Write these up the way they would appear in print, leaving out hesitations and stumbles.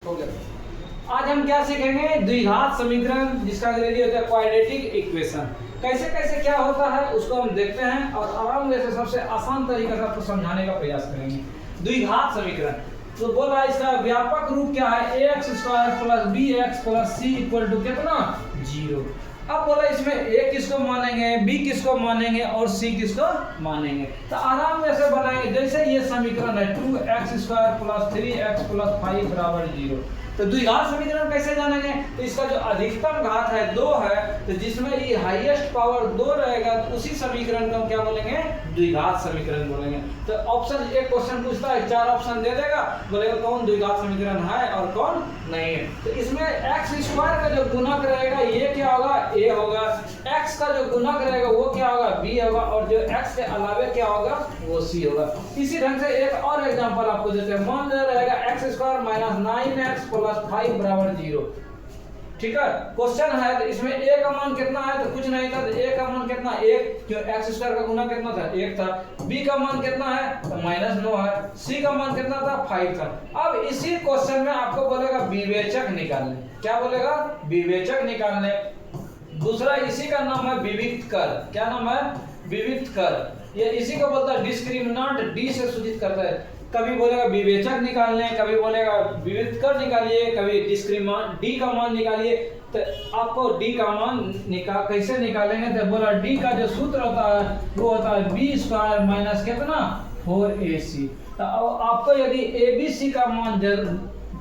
हो गया। आज हम क्या सीखेंगे, द्विघात समीकरण जिसका अंग्रेजी होता है क्वाड्रेटिक इक्वेशन। कैसे कैसे क्या होता है उसको हम देखते हैं और आराम से सबसे आसान तरीके से आपको समझाने का प्रयास करेंगे। द्विघात समीकरण तो बोला इसका व्यापक रूप क्या है, ax square plus bx plus c equal to कितना 0। अब बोला इसमें a किसको मानेंगे, b किसको मानेंगे और c किसको मानेंगे। तो आराम से बनाएंगे। जैसे ये समीकरण है 2x square plus 3x plus 5 बराबर 0। तो द्विघात समीकरण कैसे जानेंगे, तो इसका जो अधिकतम घात है 2 है, तो जिसमें ये हाईएस्ट पावर 2 रहेगा तो उसी समीकरण को हम क्या बोलेंगे, द्विघात समीकरण बोलेंगे। तो ऑप्शन एक क्वेश्चन पूछता है, 4 ऑप्शन दे देगा, बोलेगा कौन द्विघात समीकरण है और कौन नहीं है। तो इसमें x स्क्वायर का जो गुणक रहेगा ये क्या होगा, a होगा। x का जो गुणक रहेगा वो क्या होगा, b होगा। और जो x के अलावे क्या होगा वो c होगा। इसी ढंग से एक और एग्जांपल आपको देते हैं। मान लिया रहेगा x square minus 9x plus 5 बराबर 0। ठीक है, क्वेश्चन है तो इसमें a का मान कितना है, तो कुछ नहीं था, तो a का मान कितना 1, जो x स्क्वायर का गुना कितना था 1 था। b का मान कितना है तो -9 है। c का मान कितना था 5 था। अब इसी क्वेश्चन में आपको बोलेगा विवेचक निकालने। क्या बोलेगा, विवेचक निकालने। दूसरा इसी का नाम है विविक्त कर। क्या नाम है, विविक्त कर। ये इसी को बोलता है डिस्क्रिमिनेंट, डी से सूचित करता है। कभी बोलेगा विवेचक निकालने, कभी बोलेगा विविक्त कर निकालिए, कभी डिस्क्रिमिनेंट डी का मान निकालिए। तो आपको डी का मान कैसे निकालेंगे, तो बोला डी का जो सूत्र होता है वो होता है बी स्क्वायर माइनस कितना 4ac। तो आपको यदि abc का मान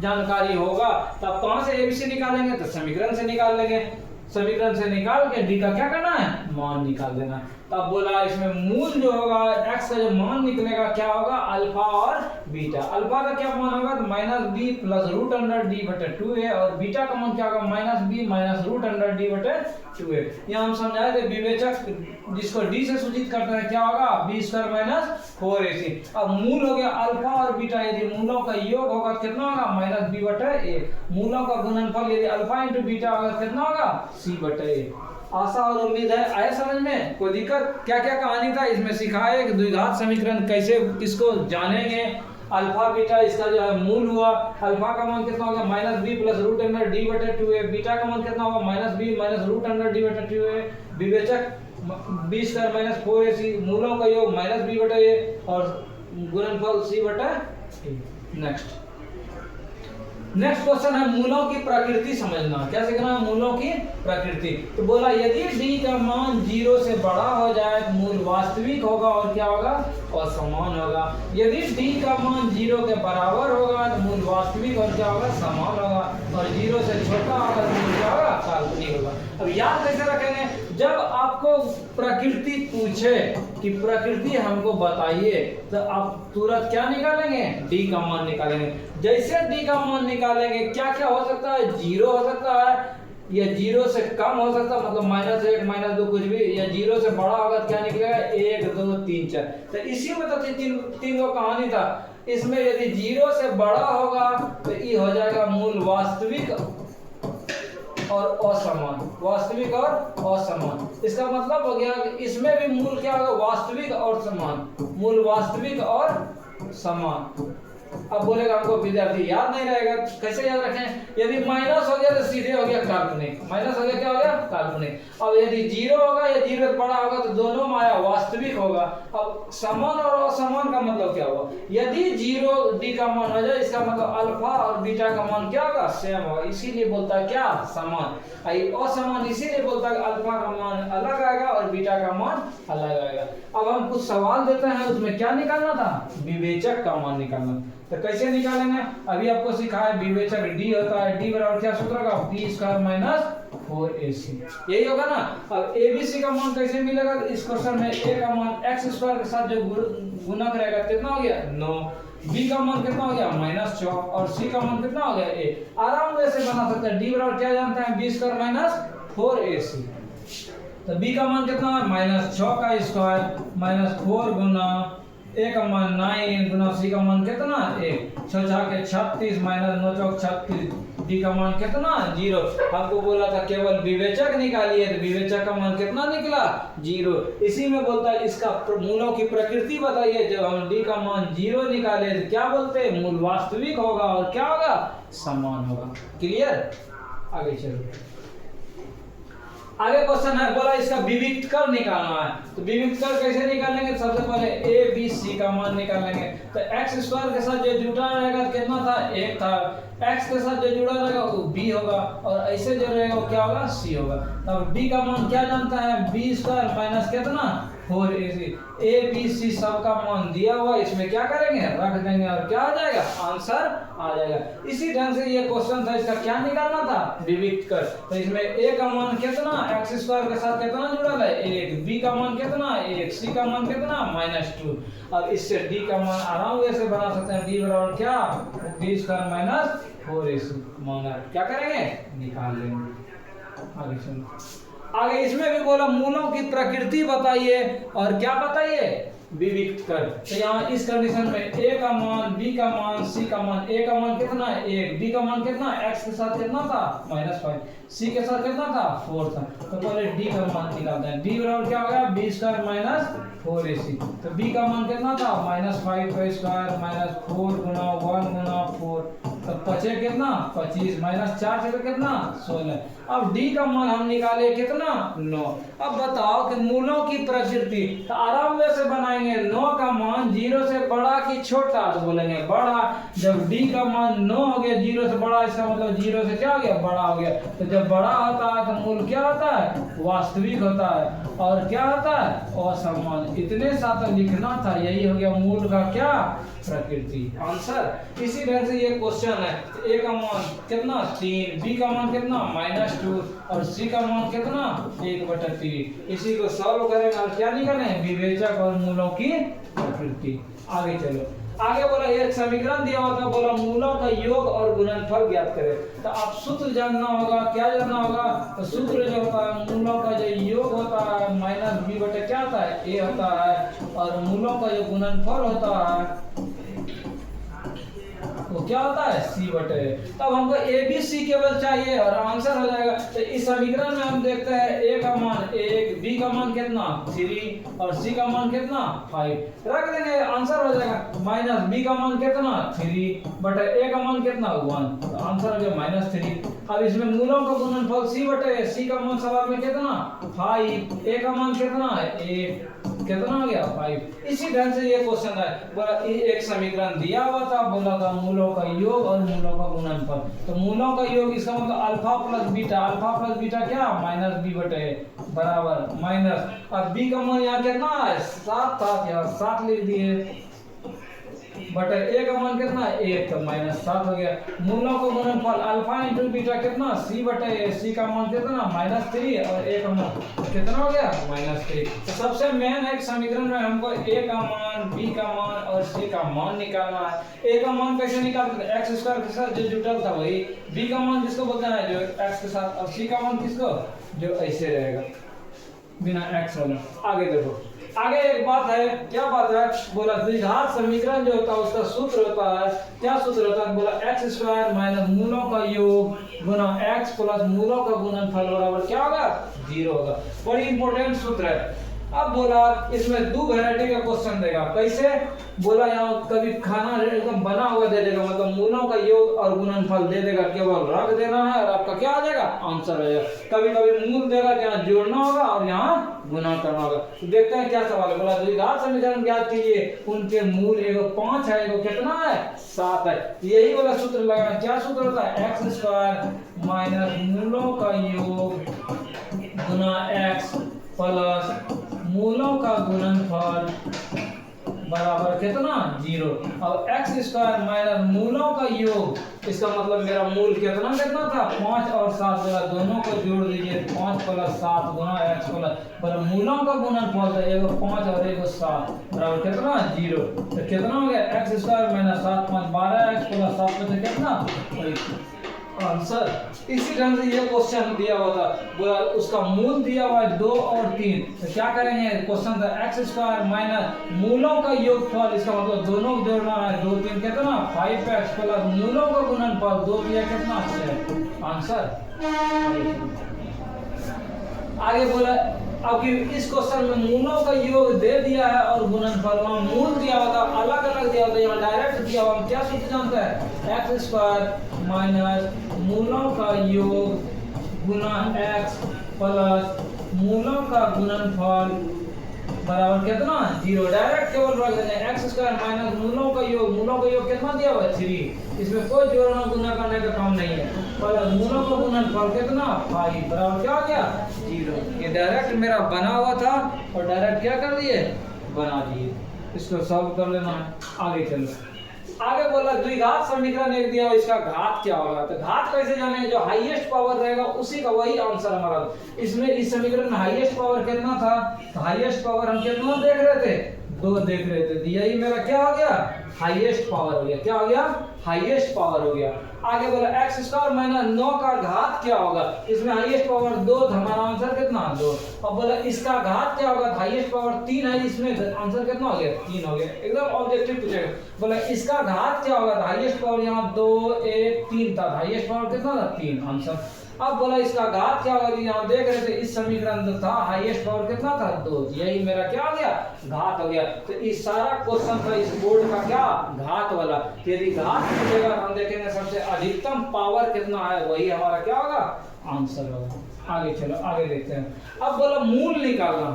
जानकारी होगा तो आप कहां से abc निकालेंगे, तो समीकरण से निकाल लेंगे। समीकरण से निकाल के डी का क्या करना है, मान निकाल देना। तब बोला इसमें मूल जो होगा x का जो मान निकलेगा क्या होगा, अल्फा और बीटा। अल्फा का क्या मान होगा, तो -b plus root under D बटे 2a। और बीटा का मान क्या होगा, -b minus root under D बटे 2a। यहाँ हम समझाए थे विवेचक जिसको d से सूचित करते हैं क्या होगा, b स्क्वायर माइनस 4ac। अब मूल हो गया अल्फा और बीटा, यदि मूलों का योग होगा कितना होगा -b बटे a। मूलों का गुणनफल यदि अल्फा इंटू बीटा होगा कितना होगा c बटे a। आशा और उम्मीद है आया समझ में, कोई दिक्कत। क्या क्या कहानी था इसमें सिखाए कि द्विघात समीकरण कैसे इसको जानेंगे। अल्फा बीटा इसका जो है मूल हुआ। अल्फा का मान कितना होगा -b plus root under D बटे 2a। बीटा का मान कितना होगा -b minus root under D बटे 2a। विवेचक b स्क्वायर माइनस 4ac। मूलों का योग -b बटे a और गुणनफल c बटे a। नेक्स्ट क्वेश्चन है मूलों की प्रकृति समझना। क्या सीखना है, मूलों की प्रकृति। तो बोला यदि d का मान 0 से बड़ा हो जाए तो मूल वास्तविक होगा और क्या होगा, असमान होगा। यदि d का मान 0 के बराबर होगा तो मूल वास्तविक और क्या होगा, समान होगा। और 0 से छोटा होगा तो मूल क्या होगा, काल्पनिक होगा। अब याद कैसे रखेंगे, जब आपको प्रकृति पूछे कि प्रकृति हमको बताइए तो आप तुरंत क्या निकालेंगे, डी का मान निकालेंगे। जैसे डी का मान निकालेंगे क्या क्या हो सकता है, 0 हो सकता है, या 0 से कम हो सकता है, मतलब -1 -2 कुछ भी, या 0 से बड़ा होगा तो क्या निकलेगा 1 2 3 4। तो इसी में तो तीन को कहानी था। इसमें यदि 0 से बड़ा होगा तो ये हो जाएगा मूल वास्तविक और असमान। वास्तविक और असमान, इसका मतलब हो गया कि इसमें भी मूल क्या होगा, वास्तविक और समान। मूल वास्तविक और समान। अब बोलेगा हमको विद्यार्थी याद नहीं रहेगा, कैसे याद रखें। यदि माइनस हो गया तो सीधे हो गया काल्पनिक। माइनस हो गया क्या हो गया, काल्पनिक। अब यदि 0 होगा या 0 से बड़ा होगा तो दोनों में आया वास्तविक होगा। अब समान और असमान का मतलब क्या होगा, यदि 0 डी का मान हो जाए इसका मतलब अल्फा और बीटा का मान क्या होगा, सेम होगा। इसीलिए बोलता है क्या, समान। असमान इसीलिए बोलता है अल्फा का मान अलग आएगा और बीटा का मान अलग आएगा। अब हम कुछ सवाल देते हैं, उसमें क्या निकालना था, विवेचक का मान निकालना। तो कैसे निकालेंगे, अभी आपको सिखाया विवेचक डी होता है, डी बराबर क्या सूत्र होगा, b स्क्वायर माइनस 4ac। यही होगा ना। अब abc का मान कैसे मिलेगा, इस क्वेश्चन में a का मान x स्क्वायर के साथ जो गुणक रहेगा कितना हो गया 9। b का मान कितना हो गया -6 और c का मान कितना हो गया a। आराम से बना सकते हैं। d बराबर क्या जानते हैं, b स्क्वायर माइनस 4ac। तो b का मान कितना है, -6 का स्क्वायर माइनस 4 गुना a का मान 9 गुना c का मान कितना 1। 6 के 36 माइनस 9 चौक 36। d का मान कितना 0। हमको बोला था केवल विवेचक निकालिए, तो विवेचक का मान कितना निकला 0। इसी में बोलता है इसका मूलों की प्रकृति बताइए। जब हम d का मान 0 निकाले तो क्या बोलते हैं, मूल वास्तविक होगा और क्या होगा, समान होगा। क्लियर? आगे चलो। आगे क्वेश्चन है, बोला इसका विविक्त कर निकालना है। तो विविक्त कर कैसे निकालेंगे? सबसे पहले ए बी सी का मान निकालेंगे। तो एक्स स्क्वायर के साथ जो जुड़ा रहेगा कितना था? 1 था। एक्स के साथ जो जुड़ा रहेगा वो बी होगा, और ऐसे जो रहेगा वो क्या होगा? सी होगा। तब डी का मान क्या जानता है? बी स्क्वायर माइनस कितना? 4ac। ए बी सी सबका मान दिया हुआ, इसमें क्या करेंगे? रख देंगे, और क्या आ जाएगा? आंसर आ जाएगा। इसी ढंग से ये क्वेश्चन था, इसका क्या निकालना था? विविक्त कर। तो इसमें ए का मान कितना? एक्स स्क्वायर के साथ कितना जुड़ा है? 1। बी का मान कितना? 1। सी का मान कितना? -2। अब इससे डी का मान आराम से बना सकते हैं। डी बराबर क्या? B square minus 4ac। मान क्या करेंगे? निकाल लेंगे। आगे चलो। आगे इसमें भी बोला मूलों की प्रकृति बताइए, और क्या बताइए? विविक्त कर। तो यहाँ इस कंडीशन में ए का मान, बी का मान, सी का मान। ए का मान कितना? 1। बी का मान कितना? एक्स के साथ कितना था? -5। सी के साथ कितना था? 4 था। तो पहले डी का मान निकालते हैं। डी बराबर क्या हो गया? B square minus 4ac। तो बी का मान कितना था? -5 का स्क्वायर माइनस 4 गुना 1 गुना 4। तो बचे कितना? 25 माइनस 4 से तो कितना? 16। अब डी का मान हम निकाले कितना? 9। अब बताओ कि मूलों की प्रकृति। तो आराम से बनाएंगे। 9 का मान 0 से बड़ा कि छोटा? तो बोलेंगे बड़ा। जब डी का मान 9 हो गया 0 से बड़ा, इसका मतलब 0 से क्या हो गया? बड़ा हो गया। तो जब बड़ा होता है तो मूल क्या होता है? वास्तविक होता है। और क्या होता है? असमान। इतने साथ लिखना था। यही हो गया मूल का क्या? प्रकृति। आंसर। इसी ढंग से ये क्वेश्चन है। ए का मान कितना? 3। बी का मान कितना? -2। और सी का मान कितना? 1/3। इसी को सॉल्व करेंगे और क्या निकालेंगे? विवेचक और मूलों की प्रकृति। आगे चलो। आगे बोला एक समीकरण दिया होता है, बोला मूलों का योग और गुणनफल ज्ञात करें। तो आप सूत्र जानना होगा। क्या जानना होगा? तो सूत्र जो होता है, मूलों का जो योग होता है -b/, क्या होता है? a होता है। और मूलों का जो गुणनफल होता है वो क्या होता है? c/। तब हमको a b c केवल चाहिए और आंसर हो जाएगा। तो इस समीकरण में हम देखते हैं a का मान 1, b का मान कितना? 3 और c का मान कितना? 5। रख देंगे, आंसर हो जाएगा। माइनस b का मान कितना? 3/a का मान कितना? 1। तो आंसर हो गया -3। अब इसमें मूलों का गुणनफल c/c का मान सवाल में कितना? 5। a का मान कितना है? 8। कितना हो गया? 5। इसी ढंग से ये क्वेश्चन है। बोला एक समीकरण दिया हुआ था, बोला था मूलों का योग और मूलों का गुणनफल। तो मूलों का योग, इसका मतलब alpha plus beta. Alpha plus beta क्या? -b/, बराबर माइनस। अब b का मान यहाँ कितना है? 7 था। यहाँ 7 लिख दिए बटे a का मान कितना? 1। तो -7 हो गया। मूलों का गुणनफल अल्फा इंटू बीटा कितना? c/a। c का मान कितना? -3 और a का मान कितना हो गया? -3। तो सबसे मेन है समीकरण में हमको a का मान, b का मान और c का मान निकालना है। a का मान कैसे निकालते हैं? x स्क्वायर के साथ जो जुटल था वही। b का मान किसको बोलते हैं? जो x के साथ। और c का मान किसको? जो ऐसे रहेगा बिना x वाला। आगे देखो। आगे एक बात है। क्या बात है? बोला द्विघात समीकरण जो होता है उसका सूत्र होता है। क्या सूत्र होता है? बोला x² माइनस मूलों का योग गुना x प्लस मूलों का गुणनफल बराबर क्या होगा? 0 होगा। बड़ी इंपॉर्टेंट सूत्र है। अब बोला इसमें 2 वैरायटी का क्वेश्चन देगा। कैसे? बोला यहाँ कभी खाना एकदम बना हुआ दे देगा, मतलब मूलों का योग और गुणनफल दे देगा, केवल रख देना है और आपका क्या आ जाएगा? आंसर आ जाएगा। कभी कभी मूल देगा, यहाँ जोड़ना होगा और यहाँ गुना करना होगा। तो देखते हैं क्या सवाल है। बोला द्विघात समीकरण ज्ञात कीजिए, उनके मूल एगो 5 है, एगो कितना है? 7 है। यही वाला सूत्र लगाना। क्या सूत्र होता है? x² माइनस मूलों का योग गुना x प्लस मूलों का गुणनफल बराबर कितना? 0। अब x² माइनस मूलों का योग, इसका मतलब मेरा मूल कितना कितना था? 5 और 7 जगह दोनों को जोड़ दीजिए। 5 प्लस 7 गुना x प्लस पर मूलों का गुणनफल था एगो 5 और एगो 7 बराबर कितना? 0। तो कितना हो गया? x² माइनस 7 5 12x प्लस 7 में कितना? आंसर। इसी ढंग से ये क्वेश्चन दिया हुआ था। बोला उसका मूल दिया हुआ है 2 और 3। तो क्या करेंगे? क्वेश्चन था x² माइनस मूलों का योगफल, इसका मतलब दोनों को जोड़ना है। 2 3 कितना? 5x प्लस मूलों का गुणनफल 2 3 कितना? 6। आंसर। आगे बोला अब कि इस क्वेश्चन में मूलों का योग दे दिया है और गुणनफल वहां मूल दिया हुआ था, अलग अलग दिया हुआ था, यहाँ डायरेक्ट दिया हुआ। क्या सूत्र जानता है? x² माइनस मूलों का योग गुना x प्लस मूलों का गुणनफल बराबर कितना 0। डायरेक्ट केवल रख देंगे एक्स स्क्वायर माइनस मूलों का योग कितना दिया हुआ है 3। इसमें कोई जोड़ना गुना करने का काम नहीं है। प्लस मूलों का गुणनफल कितना 5 बराबर क्या हो गया 0। ये डायरेक्ट मेरा बना हुआ था और डायरेक्ट क्या कर दिए बना दिए। इसको सॉल्व कर लेना है। आगे चलो। आगे बोला द्विघात समीकरण एक दिया, इसका घात क्या होगा। तो घात कैसे जाने, जो हाईएस्ट पावर रहेगा उसी का वही आंसर हमारा। इसमें इस समीकरण में हाईएस्ट पावर कितना था, तो हाईएस्ट पावर हम कितना देख रहे थे 2 देख रहे थे। यही मेरा क्या हो गया हाईएस्ट पावर हो गया। क्या हो गया हाईएस्ट पावर हो गया। आगे बोला x स्क्वायर माइनस 9 का घात क्या होगा। इसमें हाईएस्ट पावर 2, हमारा आंसर कितना 2। अब बोला इसका घात क्या होगा, हाईएस्ट पावर 3 है, इसमें आंसर कितना हो गया 3 हो गया। एकदम ऑब्जेक्टिव पूछेगा। बोला इसका घात क्या होगा, हाईएस्ट पावर यहाँ 2 1 3 था, हाईएस्ट पावर कितना था 3 आंसर। अब बोला इसका घात क्या होगा, यहाँ देख रहे थे इस समीकरण में था हाईएस्ट पावर कितना था 2। यही मेरा क्या हो गया घात हो गया। तो इस सारा क्वेश्चन था इस बोर्ड का क्या घात वाला। यदि घात पूछेगा हम देखेंगे सबसे अधिकतम पावर कितना है, वही हमारा क्या होगा आंसर होगा। आगे चलो आगे देखते हैं। अब बोला मूल निकालना।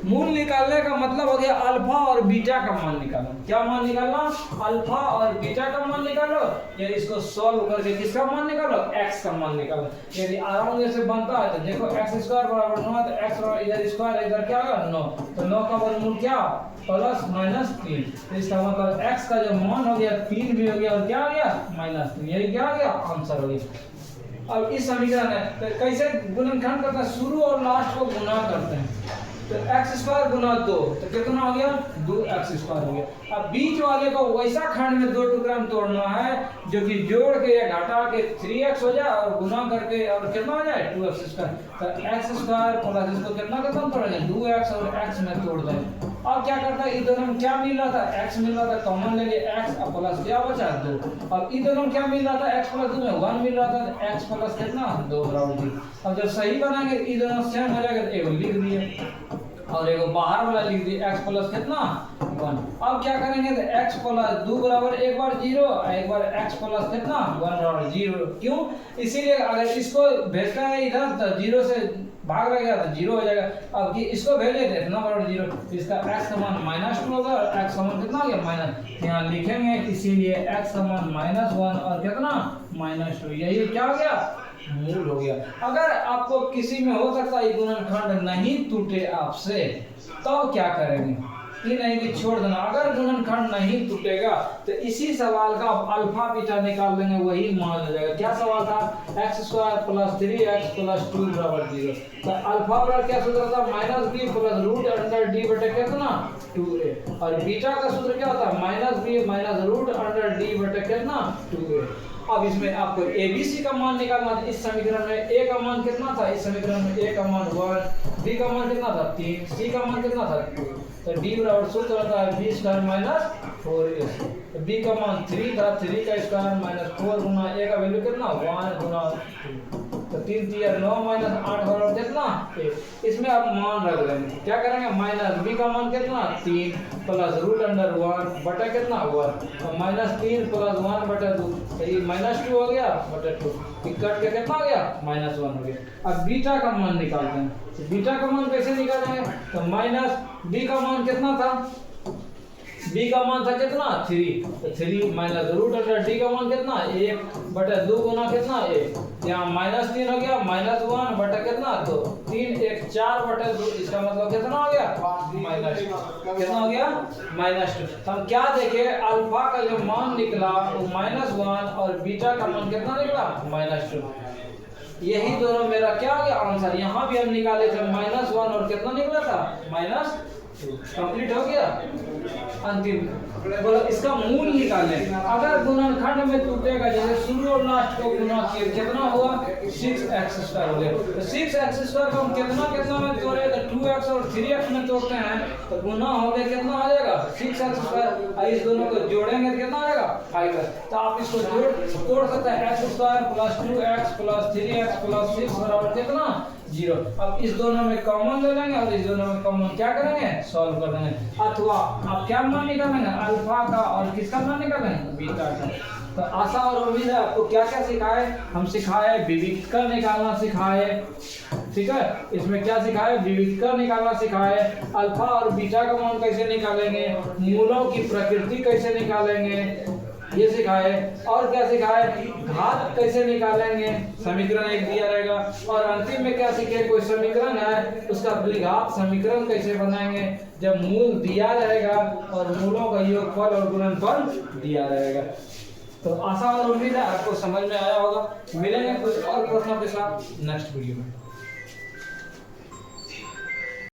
मूल निकालने का मतलब हो गया अल्फा और बीटा का मान निकालना। क्या मान निकालना, अल्फा और बीटा का मान निकालो, या इसको सॉल्व करके किसका मान निकालो x का मान निकालो। यदि आराम से बनता है तो देखो x स्क्वायर बराबर 9 है, तो x बराबर इधर स्क्वायर इधर क्या होगा 9, तो 9 का वर्गमूल क्या प्लस माइनस 3। तो इसका मतलब x का जो मान हो गया 3 भी हो गया और क्या हो गया -3। यही क्या हो गया आंसर हो गया। अब इस समीकरण है तो कैसे गुणनखंड करते हैं, शुरू और लास्ट को गुना करते हैं। तो x स्क्वायर गुना 2 तो कितना हो गया 2x स्क्वायर हो गया। अब बीच वाले को वैसा खंड में 2 टुकड़ा में तोड़ना है जो कि जोड़ के या घटा के 3x हो जाए और गुना करके और कितना हो जाए 2x स्क्वायर। तो x स्क्वायर प्लस इसको कितना खत्म तोड़ेंगे 2x और x में तोड़ दें। अब क्या करता है, इन दोनों में क्या मिल रहा था x मिल रहा था, कॉमन लेंगे x और प्लस क्या बचा 2। अब इन दोनों में क्या मिल रहा था x प्लस 2 में 1 मिल रहा था, x प्लस कितना 2 बराबर 3। अब जब सही बनाएंगे इन दोनों सेम हो जाएगा, एगो लिख दिए और एगो बाहर वाला लिख दिए x प्लस कितना 1। अब क्या करेंगे तो x प्लस 2 बराबर एक बार 0 एक बार x प्लस कितना 1 बराबर 0। क्यों, इसीलिए अगर इसको भेजते हैं इधर तो 0 से भाग रहेगा तो 0 हो जाएगा। अब इसको भेजे थे इतना बराबर 0, तो इसका x का मान -2 होगा और x का मान कितना हो गया माइनस, यहाँ लिखेंगे इसीलिए x का मान -1 और कितना -2। यही क्या हो गया मूल हो गया। अगर आपको किसी में हो सकता है गुणनखंड नहीं टूटे आपसे तो क्या करेंगे, ये नहीं कि छोड़ देना। अगर गुणनखंड नहीं टूटेगा तो इसी सवाल का आप अल्फा बीटा निकाल लेंगे, वही मान हो जाएगा। क्या सवाल था, x square plus 3x plus 2 बराबर 0। तो अल्फा बराबर क्या सूत्र था -b plus root under d बटे कितना 2a, और बीटा का सूत्र क्या होता है -b minus root under d बटे कितना 2a। अब इसमें आपको ABC का मान निकालना था। इस समीकरण में A का मान कितना था, इस समीकरण में A का मान 1, B का मान कितना था 3, C का मान कितना था 2। तो D बराबर सूत्र होता है B स्क्वायर माइनस 4A। तो B का मान 3 था, 3 का स्क्वायर माइनस 4 गुना A का वैल्यू कितना 1 गुना 2, तो 3 3 9 माइनस 8 बराबर कितना 1। इसमें आप मान रख देंगे, क्या करेंगे -b का मान कितना 3 प्लस रूट अंडर 1 बटा कितना 1, तो -3 प्लस 1 बटा 2, तो ये -2 हो गया बटा 2, कट के कितना हो गया -1 हो गया। अब बीटा का मान निकालते हैं। तो बीटा का मान कैसे निकालेंगे, तो -b का मान कितना था, b का मान था कितना 3, तो 3 माइनस रूट अंडर d का मान कितना 1 बटा 2 गुना कितना 1, यहाँ -3 हो गया -1 बटा कितना 2, 3 1 4 बटा 2, इसका मतलब कितना हो गया कितना हो गया -2। तो हम क्या देखे, अल्फा का जो मान निकला वो -1 और बीटा का मान कितना निकला -2। यही दोनों मेरा क्या हो गया आंसर। यहाँ भी हम निकाले थे -1 और कितना निकला था -2। कंप्लीट हो गया। अंतिम बोलो इसका मूल निकालें। अगर गुणनखंड में टूटेगा, जैसे शुरू और लास्ट को गुना किए कितना हुआ 6x स्क्वायर हो गया। तो 6x स्क्वायर को हम कितना में तोड़े, तो 2x और 3x में तोड़ते हैं तो गुना हो गया कितना आ जाएगा 6x स्क्वायर। इस दोनों को जोड़ेंगे तो कितना आएगा 5x। तो आप इसको तोड़ सकते हैं, x square plus 2x plus 3x plus 6 बराबर कितना 0। अब इस दोनों में कॉमन ले लेंगे और इस दोनों में कॉमन क्या करेंगे सॉल्व कर देंगे। अथवा आप क्या मान निकालेंगे अल्फा का और किसका मान निकालेंगे बीटा का। तो आशा और उम्मीद है आपको क्या क्या सिखाए, हम सिखाए विविधकर निकालना सिखाए, ठीक है। इसमें क्या सिखाए, विविधकर निकालना सिखाए, अल्फा और बीटा का मान कैसे निकालेंगे, मूलों की प्रकृति कैसे निकालेंगे ये सिखाए, और क्या सिखाए, घात कैसे निकालेंगे, समीकरण एक दिया रहेगा, और अंतिम में क्या सीखे, कोई समीकरण है उसका द्विघात समीकरण कैसे बनाएंगे जब मूल दिया रहेगा और मूलों का योगफल और गुणनफल दिया रहेगा। तो आशा और उम्मीद है आपको समझ में आया होगा। मिलेंगे कुछ और प्रश्नों के साथ नेक्स्ट वीडियो में।